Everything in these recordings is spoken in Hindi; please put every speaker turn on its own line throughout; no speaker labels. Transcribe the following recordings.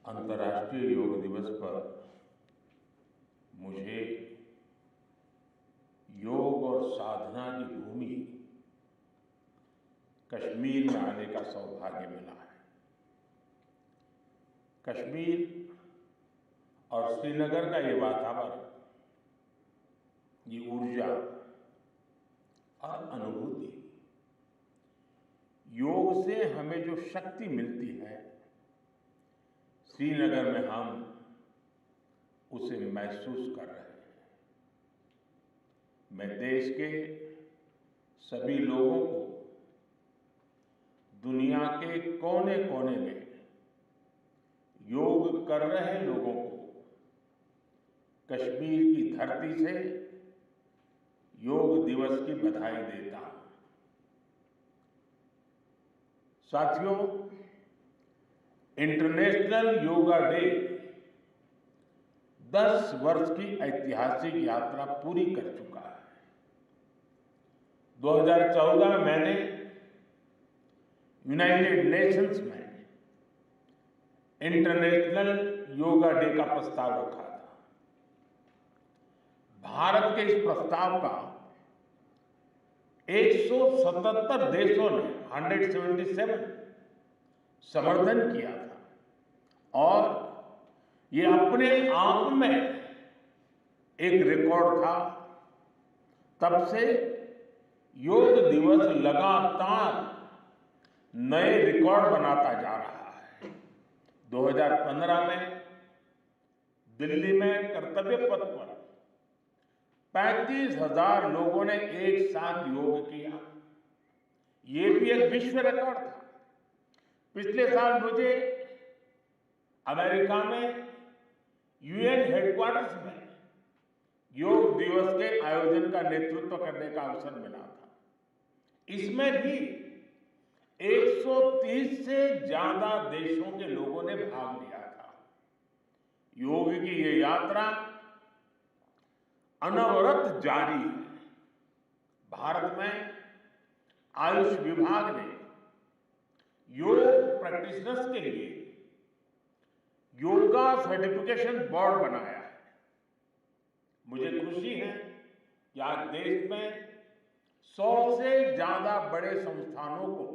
अंतर्राष्ट्रीय योग दिवस पर मुझे योग और साधना की भूमि कश्मीर में आने का सौभाग्य मिला है। कश्मीर और श्रीनगर का ये वातावरण, ये ऊर्जा और अनुभूति, योग से हमें जो शक्ति मिलती है, श्रीनगर में हम उसे महसूस कर रहे हैं। मैं देश के सभी लोगों को, दुनिया के कोने कोने में योग कर रहे लोगों को कश्मीर की धरती से योग दिवस की बधाई देता हूं। साथियों, इंटरनेशनल योगा डे 10 वर्ष की ऐतिहासिक यात्रा पूरी कर चुका है। 2014 में मैंने यूनाइटेड नेशंस में इंटरनेशनल योगा डे का प्रस्ताव रखा था। भारत के इस प्रस्ताव का 177 देशों ने 177 समर्थन किया था और ये अपने आप में एक रिकॉर्ड था। तब से योग दिवस लगातार नए रिकॉर्ड बनाता जा रहा है। 2015 में दिल्ली में कर्तव्य पथ पर 35,000 लोगों ने एक साथ योग किया। ये भी एक विश्व रिकॉर्ड था। पिछले साल मुझे अमेरिका में यूएन हेडक्वार्टर्स में योग दिवस के आयोजन का नेतृत्व करने का अवसर मिला था। इसमें भी 130 से ज्यादा देशों के लोगों ने भाग लिया था। योग की ये यात्रा अनवरत जारी है। भारत में आयुष विभाग ने योग प्रैक्टिशनर्स के लिए योगा सर्टिफिकेशन बोर्ड बनाया है। मुझे खुशी है कि आज देश में 100 से ज्यादा बड़े संस्थानों को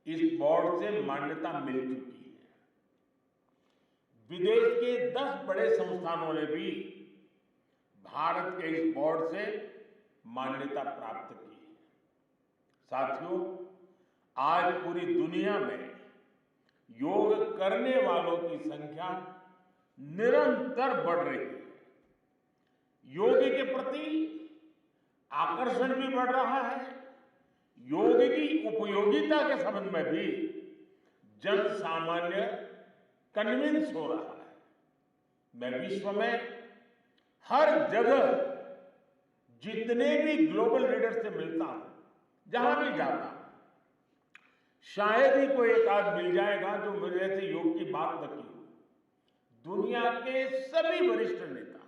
इस बोर्ड से मान्यता मिल चुकी है। विदेश के 10 बड़े संस्थानों ने भी भारत के इस बोर्ड से मान्यता प्राप्त की है। साथियों, आज पूरी दुनिया में योग करने वालों की संख्या निरंतर बढ़ रही है। योग के प्रति आकर्षण भी बढ़ रहा है। योग की उपयोगिता के संबंध में भी जन सामान्य कन्विंस हो रहा है। मैं विश्व में हर जगह जितने भी ग्लोबल लीडर से मिलता हूं, जहां भी जाता हूं, शायद ही कोई एक आध मिल जाएगा जो मेरे से योग की बात न की हो। दुनिया के सभी वरिष्ठ नेता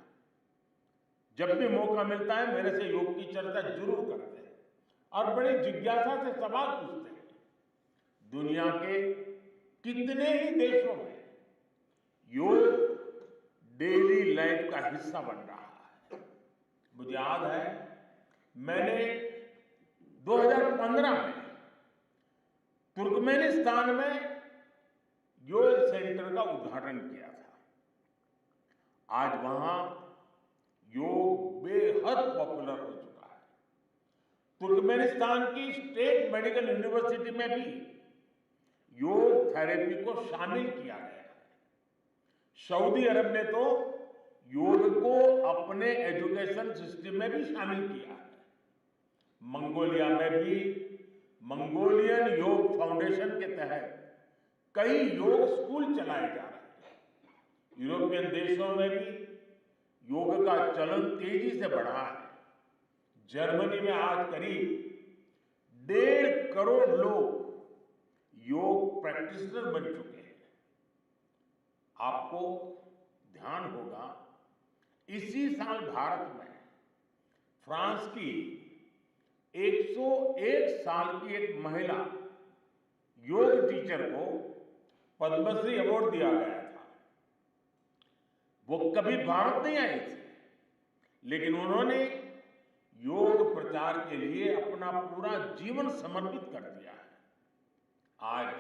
जब भी मौका मिलता है मेरे से योग की चर्चा जरूर करते हैं और बड़े जिज्ञासा से सवाल पूछते हैं। दुनिया के कितने ही देशों में योग डेली लाइफ का हिस्सा बन रहा है। मुझे याद है, मैंने 2015 में तुर्कमेनिस्तान में योग सेंटर का उद्घाटन किया था। आज वहां योग बेहद पॉपुलर हो चुका है। तुर्कमेनिस्तान की स्टेट मेडिकल यूनिवर्सिटी में भी योग थेरेपी को शामिल किया गया है। सऊदी अरब ने तो योग को अपने एजुकेशन सिस्टम में भी शामिल किया है। मंगोलिया में भी मंगोलियन योग फाउंडेशन के तहत कई योग स्कूल चलाए जा रहे हैं। यूरोपियन देशों में भी योग का चलन तेजी से बढ़ा है। जर्मनी में आज करीब 1.5 करोड़ लोग योग प्रैक्टिशनर बन चुके हैं। आपको ध्यान होगा, इसी साल भारत में फ्रांस की 101 साल की एक महिला योग टीचर को पद्मश्री अवार्ड दिया गया था। वो कभी भारत नहीं आई थी, लेकिन उन्होंने योग प्रचार के लिए अपना पूरा जीवन समर्पित कर दिया है। आज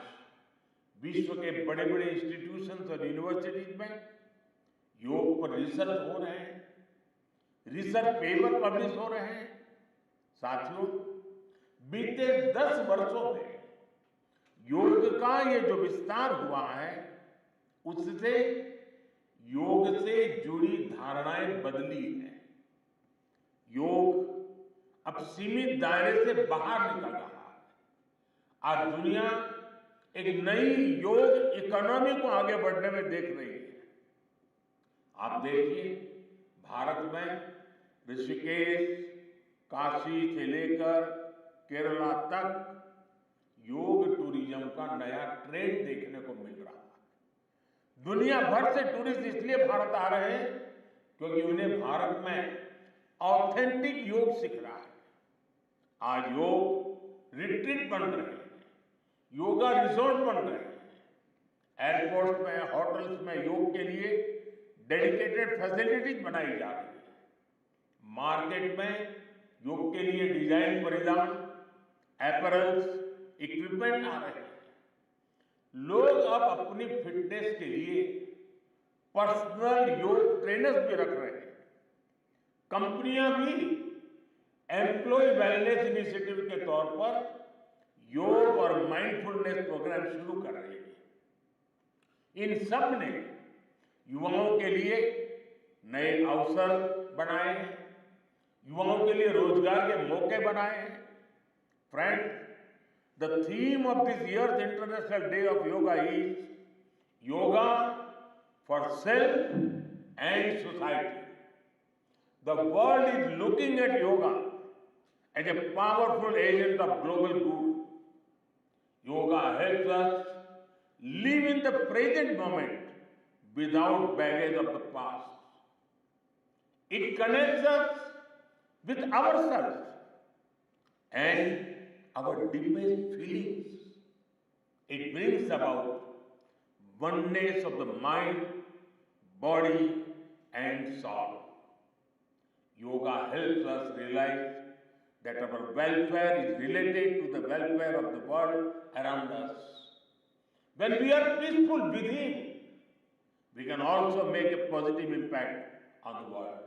विश्व के बड़े बड़े इंस्टीट्यूशंस और यूनिवर्सिटीज में योग पर रिसर्च हो रहे हैं, रिसर्च पेपर पब्लिश हो रहे हैं। साथियों, बीते 10 वर्षों में योग का ये जो विस्तार हुआ है, उससे योग से जुड़ी धारणाएं बदली हैं। योग अब सीमित दायरे से बाहर निकल रहा है। आज दुनिया एक नई योग इकोनॉमी को आगे बढ़ने में देख रही है। आप देखिए, भारत में ऋषिकेश, काशी से लेकर केरला तक योग टूरिज्म का नया ट्रेंड देखने को मिल रहा है। दुनिया भर से टूरिस्ट इसलिए भारत आ रहे हैं क्योंकि उन्हें भारत में ऑथेंटिक योग सीख रहा है। आज योग रिट्रीट बन रहे हैं, योगा रिसोर्ट बन रहे हैं, एयरपोर्ट में, होटल्स में योग के लिए डेडिकेटेड फैसिलिटीज बनाई जा रही है। मार्केट में योग के लिए डिजाइन परिधान, अपैरल्स, इक्विपमेंट आ रहे हैं। लोग अब अपनी फिटनेस के लिए पर्सनल योग ट्रेनर्स भी रख रहे हैं। कंपनियां भी एम्प्लॉय वेलनेस इनिशिएटिव के तौर पर योग और माइंडफुलनेस प्रोग्राम शुरू कर रही है। इन सब ने युवाओं के लिए नए अवसर बनाए हैं, युवाओं के लिए रोजगार के मौके बनाए हैं। Friends, the theme of this year's International Day of Yoga is Yoga for Self and Society. The world is looking at yoga as a powerful agent of global good. Yoga helps us live in the present moment without baggage of the past. It connects us with ourselves and our deepest feelings. It brings about oneness of the mind, body, and soul. Yoga helps us realize that our welfare is related to the welfare of the world around us. When we are peaceful within, we can also make a positive impact on the world.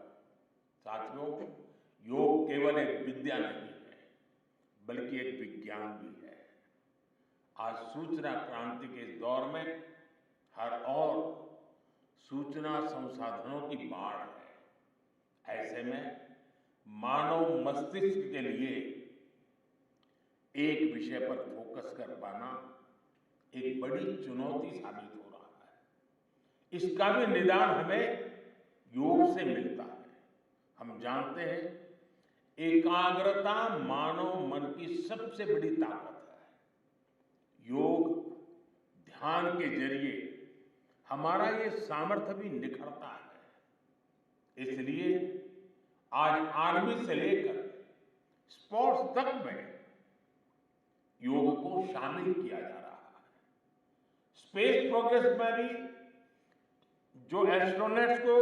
साथियों, योग केवल एक विद्या नहीं है, बल्कि एक विज्ञान भी है। आज सूचना क्रांति के इस दौर में हर ओर सूचना संसाधनों की बाढ़ है। ऐसे में मानव मस्तिष्क के लिए एक विषय पर फोकस कर पाना एक बड़ी चुनौती साबित हो रहा है। इसका भी निदान हमें योग से मिलता है। हम जानते हैं, एकाग्रता मानव मन की सबसे बड़ी ताकत है। योग ध्यान के जरिए हमारा ये सामर्थ्य भी निखरता है। इसलिए आज आर्मी से लेकर स्पोर्ट्स तक में योग को शामिल किया जा रहा है। स्पेस प्रोग्रेस में भी जो एस्ट्रोनॉट्स को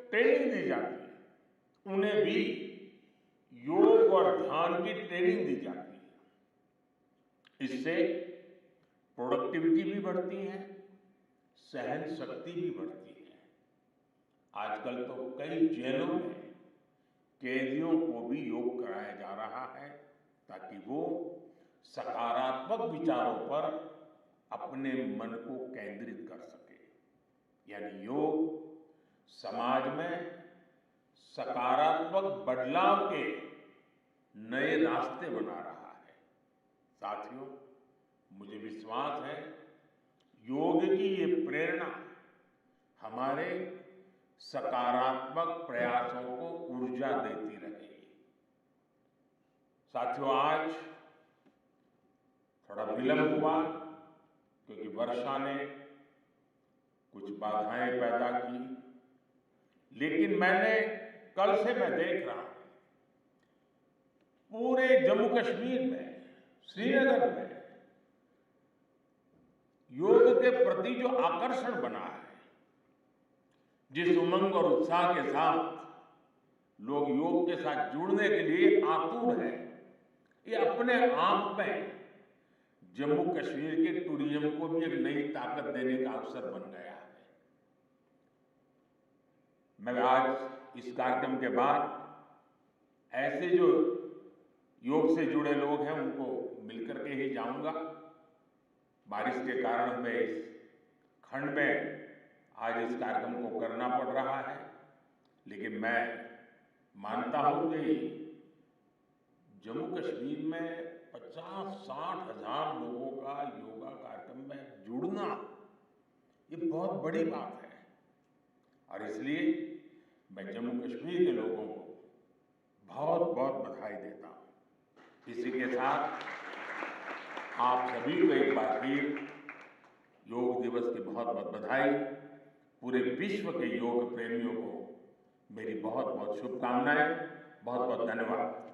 ट्रेनिंग दी जाती है, उन्हें भी योग और ध्यान की ट्रेनिंग दी जाती है। इससे प्रोडक्टिविटी भी बढ़ती है, सहन शक्ति भी बढ़ती है। आजकल तो कई जेलों में कैदियों को भी योग कराया जा रहा है ताकि वो सकारात्मक विचारों पर अपने मन को केंद्रित कर सके। यानी योग समाज में सकारात्मक बदलाव के नए रास्ते बना रहा है। साथियों, मुझे विश्वास है योग की ये प्रेरणा हमारे सकारात्मक प्रयासों को ऊर्जा देती रहेगी। साथियों, आज थोड़ा विलंब हुआ क्योंकि वर्षा ने कुछ बाधाएं पैदा की, लेकिन कल से मैं देख रहा हूं पूरे जम्मू कश्मीर में, श्रीनगर में योग के प्रति जो आकर्षण बना है, जिस उमंग और उत्साह के साथ लोग योग के साथ जुड़ने के लिए आतुर हैं, ये अपने आप में जम्मू कश्मीर के टूरिज्म को भी एक नई ताकत देने का अवसर बन गया है। मैं आज इस कार्यक्रम के बाद ऐसे जो योग से जुड़े लोग हैं उनको मिलकर के ही जाऊंगा। बारिश के कारण हमें इस खंड में आज इस कार्यक्रम को करना पड़ रहा है, लेकिन मैं मानता हूं कि जम्मू कश्मीर में 50-60 हजार लोगों का योगा कार्यक्रम में जुड़ना ये बहुत बड़ी बात है। और इसलिए मैं जम्मू कश्मीर के लोगों को बहुत बहुत बधाई देता हूं। इसी के साथ आप सभी को एक बार फिर योग दिवस की बहुत बहुत बधाई। पूरे विश्व के योग प्रेमियों को मेरी बहुत बहुत शुभकामनाएं। बहुत बहुत धन्यवाद।